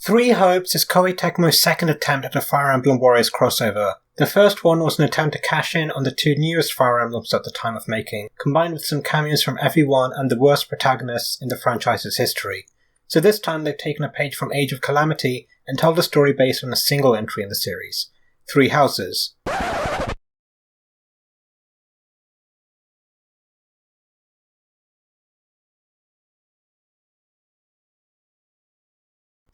Three Hopes is Koei Tecmo's second attempt at a Fire Emblem Warriors crossover. The first one was an attempt to cash in on the two newest Fire Emblems at the time of making, combined with some cameos from everyone and the worst protagonists in the franchise's history. So this time they've taken a page from Age of Calamity and told a story based on a single entry in the series. Three Houses.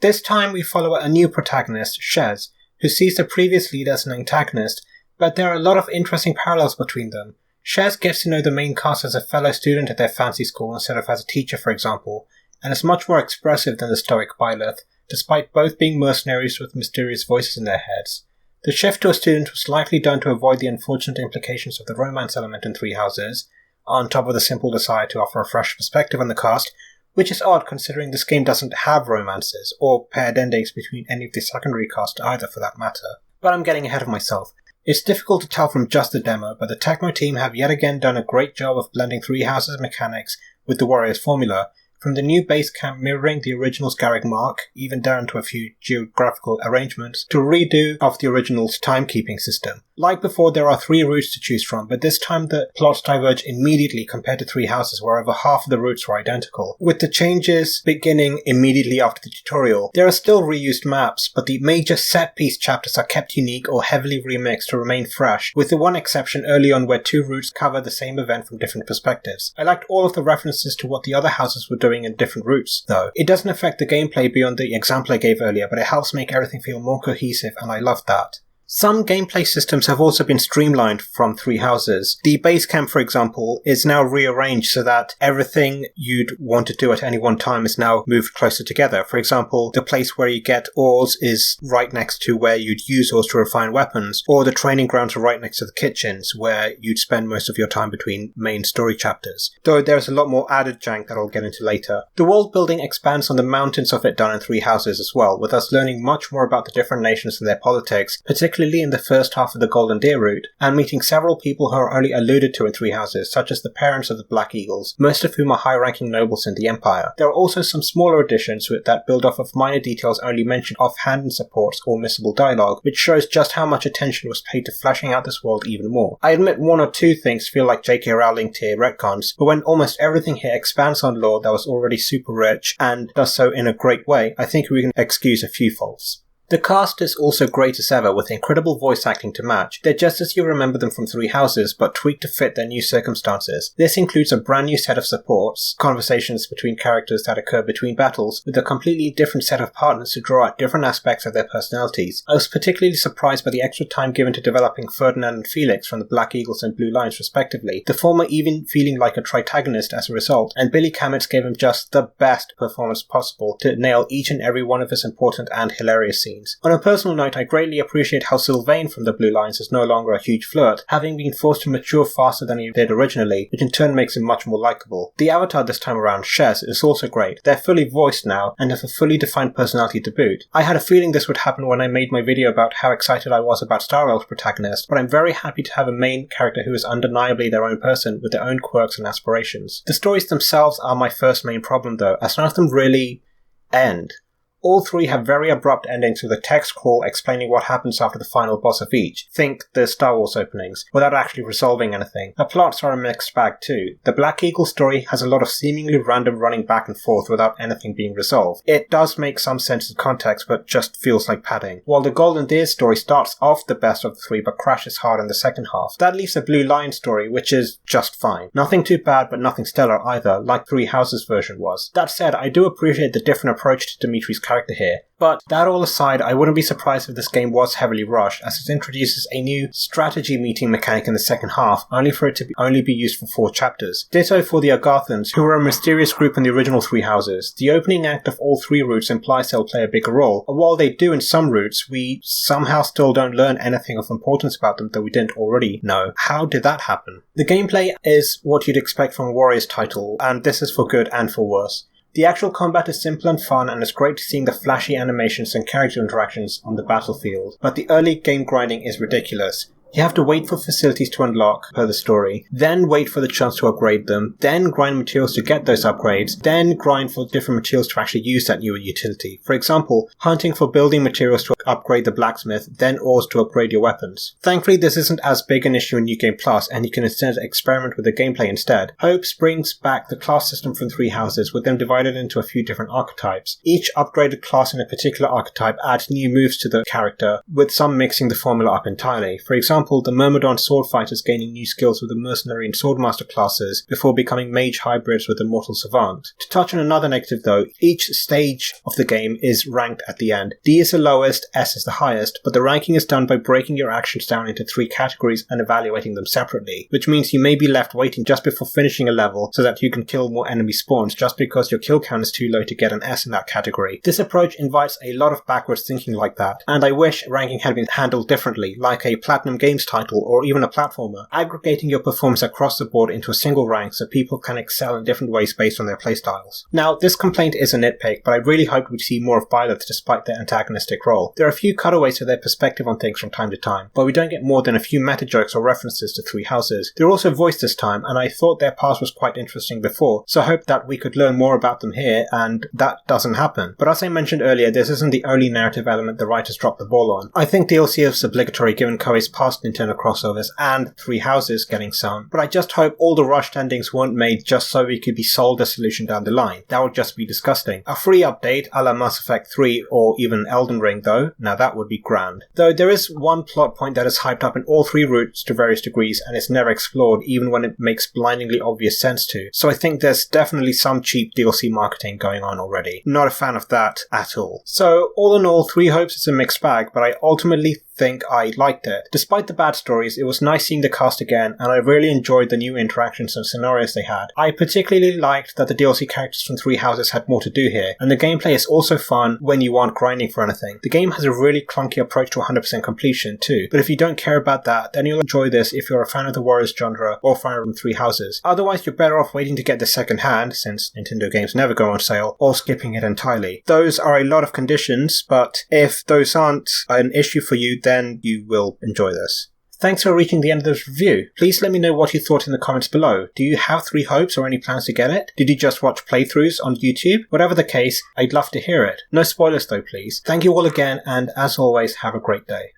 This time we follow a new protagonist, Shez, who sees the previous lead as an antagonist, but there are a lot of interesting parallels between them. Shez gets to know the main cast as a fellow student at their fancy school instead of as a teacher, for example, and is much more expressive than the stoic Byleth, despite both being mercenaries with mysterious voices in their heads. The shift to a student was likely done to avoid the unfortunate implications of the romance element in Three Houses, on top of the simple desire to offer a fresh perspective on the cast, which is odd considering this game doesn't have romances, or paired endings between any of the secondary cast either for that matter. But I'm getting ahead of myself. It's difficult to tell from just the demo, but the Tecmo team have yet again done a great job of blending Three Houses mechanics with the Warriors formula, from the new base camp mirroring the original's Garrick Mark, even down to a few geographical arrangements, to a redo of the original's timekeeping system. Like before, there are three routes to choose from, but this time the plots diverge immediately compared to Three Houses, where over half of the routes were identical. With the changes beginning immediately after the tutorial, there are still reused maps, but the major set-piece chapters are kept unique or heavily remixed to remain fresh, with the one exception early on where two routes cover the same event from different perspectives. I liked all of the references to what the other houses were doing in different routes, though. It doesn't affect the gameplay beyond the example I gave earlier, but it helps make everything feel more cohesive, and I loved that. Some gameplay systems have also been streamlined from Three Houses. The base camp, for example, is now rearranged so that everything you'd want to do at any one time is now moved closer together. For example, the place where you get ores is right next to where you'd use ores to refine weapons, or the training grounds are right next to the kitchens, where you'd spend most of your time between main story chapters. Though there's a lot more added jank that I'll get into later. The world building expands on the mountains of it done in Three Houses as well, with us learning much more about the different nations and their politics, particularly in the first half of the Golden Deer route, and meeting several people who are only alluded to in Three Houses, such as the parents of the Black Eagles, most of whom are high-ranking nobles in the Empire. There are also some smaller additions that build off of minor details only mentioned offhand in supports or missable dialogue, which shows just how much attention was paid to fleshing out this world even more. I admit one or two things feel like J.K. Rowling tier retcons, but when almost everything here expands on lore that was already super rich, and does so in a great way, I think we can excuse a few faults. The cast is also great as ever, with incredible voice acting to match. They're just as you remember them from Three Houses, but tweaked to fit their new circumstances. This includes a brand new set of supports, conversations between characters that occur between battles, with a completely different set of partners to draw out different aspects of their personalities. I was particularly surprised by the extra time given to developing Ferdinand and Felix from the Black Eagles and Blue Lions respectively, the former even feeling like a tritagonist as a result, and Billy Kametz gave him just the best performance possible to nail each and every one of his important and hilarious scenes. On a personal note, I greatly appreciate how Sylvain from the Blue Lions is no longer a huge flirt, having been forced to mature faster than he did originally, which in turn makes him much more likable. The avatar this time around, Shez, is also great. They're fully voiced now, and have a fully defined personality to boot. I had a feeling this would happen when I made my video about how excited I was about Star Rail's protagonist, but I'm very happy to have a main character who is undeniably their own person, with their own quirks and aspirations. The stories themselves are my first main problem though, as none of them really end. All three have very abrupt endings with a text crawl explaining what happens after the final boss of each. Think the Star Wars openings, without actually resolving anything. The plots are a mixed bag too. The Black Eagle story has a lot of seemingly random running back and forth without anything being resolved. It does make some sense in context, but just feels like padding. While the Golden Deer story starts off the best of the three, but crashes hard in the second half. That leaves the Blue Lion story, which is just fine. Nothing too bad, but nothing stellar either, like Three Houses version was. That said, I do appreciate the different approach to Dimitri's character here. But that all aside, I wouldn't be surprised if this game was heavily rushed, as it introduces a new strategy meeting mechanic in the second half, only for it to only be used for 4 chapters. Ditto for the Agarthans, who were a mysterious group in the original Three Houses. The opening act of all 3 routes implies they'll play a bigger role, and while they do in some routes, we somehow still don't learn anything of importance about them that we didn't already know. How did that happen? The gameplay is what you'd expect from a Warriors title, and this is for good and for worse. The actual combat is simple and fun, and it's great seeing the flashy animations and character interactions on the battlefield, but the early game grinding is ridiculous. You have to wait for facilities to unlock per the story, then wait for the chance to upgrade them, then grind materials to get those upgrades, then grind for different materials to actually use that newer utility. For example, hunting for building materials to upgrade the blacksmith, then ores to upgrade your weapons. Thankfully, this isn't as big an issue in New Game Plus, and you can instead experiment with the gameplay instead. Hopes brings back the class system from Three Houses, with them divided into a few different archetypes. Each upgraded class in a particular archetype adds new moves to the character, with some mixing the formula up entirely. For example, the Myrmidon sword fighters gaining new skills with the mercenary and swordmaster classes before becoming mage hybrids with the mortal savant. To touch on another negative though, each stage of the game is ranked at the end. D is the lowest, S is the highest, but the ranking is done by breaking your actions down into 3 categories and evaluating them separately, which means you may be left waiting just before finishing a level so that you can kill more enemy spawns just because your kill count is too low to get an S in that category. This approach invites a lot of backwards thinking like that, and I wish ranking had been handled differently, like a Platinum Games title or even a platformer, aggregating your performance across the board into a single rank so people can excel in different ways based on their playstyles. Now, this complaint is a nitpick, but I really hoped we'd see more of Byleth despite their antagonistic role. There are a few cutaways to their perspective on things from time to time, but we don't get more than a few meta jokes or references to Three Houses. They're also voiced this time, and I thought their past was quite interesting before, so I hope that we could learn more about them here, and that doesn't happen. But as I mentioned earlier, this isn't the only narrative element the writers dropped the ball on. I think DLC is obligatory given Koei's past Nintendo crossovers and Three Houses getting some, but I just hope all the rushed endings weren't made just so we could be sold a solution down the line. That would just be disgusting. A free update a la Mass Effect 3 or even Elden Ring though, now that would be grand. Though there is one plot point that is hyped up in all 3 routes to various degrees and it's never explored even when it makes blindingly obvious sense to, so I think there's definitely some cheap DLC marketing going on already. Not a fan of that at all. So all in all, Three Hopes is a mixed bag, but I ultimately think I liked it. Despite the bad stories, it was nice seeing the cast again, and I really enjoyed the new interactions and scenarios they had. I particularly liked that the DLC characters from Three Houses had more to do here, and the gameplay is also fun when you aren't grinding for anything. The game has a really clunky approach to 100% completion too, but if you don't care about that, then you'll enjoy this if you're a fan of the Warriors genre or fan of Three Houses. Otherwise, you're better off waiting to get this second hand, since Nintendo games never go on sale, or skipping it entirely. Those are a lot of conditions, but if those aren't an issue for you, then you will enjoy this. Thanks for reaching the end of this review. Please let me know what you thought in the comments below. Do you have Three Hopes or any plans to get it? Did you just watch playthroughs on YouTube? Whatever the case, I'd love to hear it. No spoilers though, please. Thank you all again, and as always, have a great day.